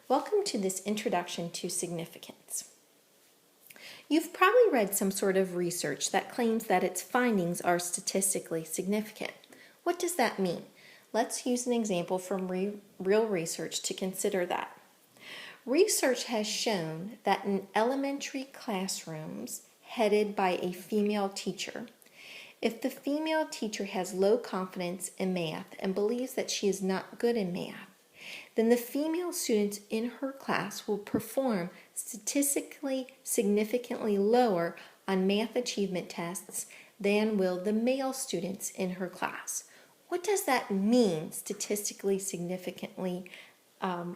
Welcome to this introduction to significance. You've probably read some sort of research that claims that its findings are statistically significant. What does that mean? Let's use an example from real research to consider that. Research has shown that in elementary classrooms headed by a female teacher, if the female teacher has low confidence in math and believes that she is not good in math, then the female students in her class will perform statistically significantly lower on math achievement tests than will the male students in her class. What does that mean, statistically significantly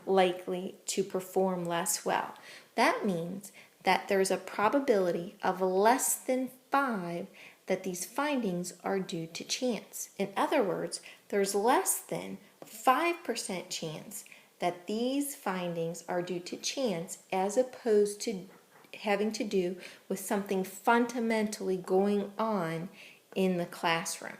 likely to perform less well? That means that there's a probability of less than 5 that these findings are due to chance. In other words, there's less than 5% chance that these findings are due to chance as opposed to having to do with something fundamentally going on in the classroom.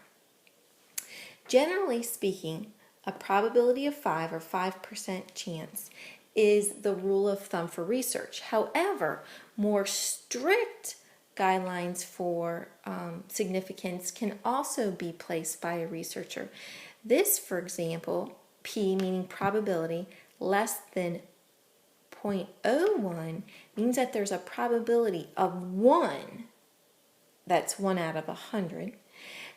Generally speaking, a probability of 5 or 5% chance is the rule of thumb for research. However, more strict guidelines for significance can also be placed by a researcher. This, for example, P meaning probability, less than 0.01 means that there's a probability of 1, that's 1 out of 100,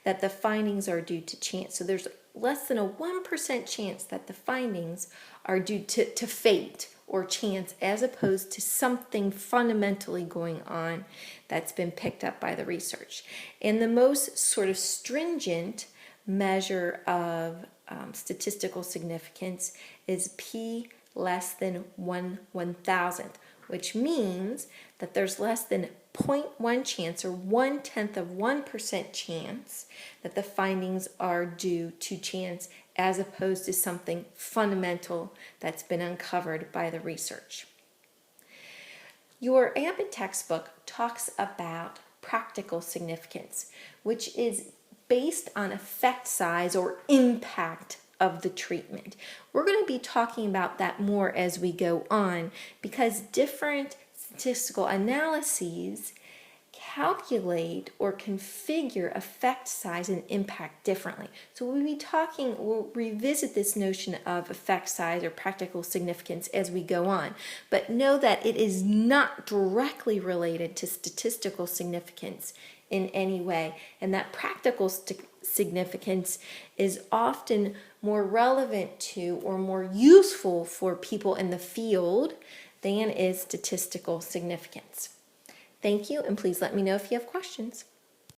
that the findings are due to chance. So there's less than a 1% chance that the findings are due to fate or chance as opposed to something fundamentally going on that's been picked up by the research. And the most sort of stringent measure of statistical significance is P less than 1/1000th, which means that there's less than 0.1 chance or 0.1% chance that the findings are due to chance as opposed to something fundamental that's been uncovered by the research. Your Abbott textbook talks about practical significance, which is based on effect size or impact of the treatment. We're going to be talking about that more as we go on because different statistical analyses calculate or configure effect size and impact differently. So we'll revisit this notion of effect size or practical significance as we go on. But know that it is not directly related to statistical significance in any way, and that practical significance is often more relevant to or more useful for people in the field than is statistical significance. Thank you, and please let me know if you have questions.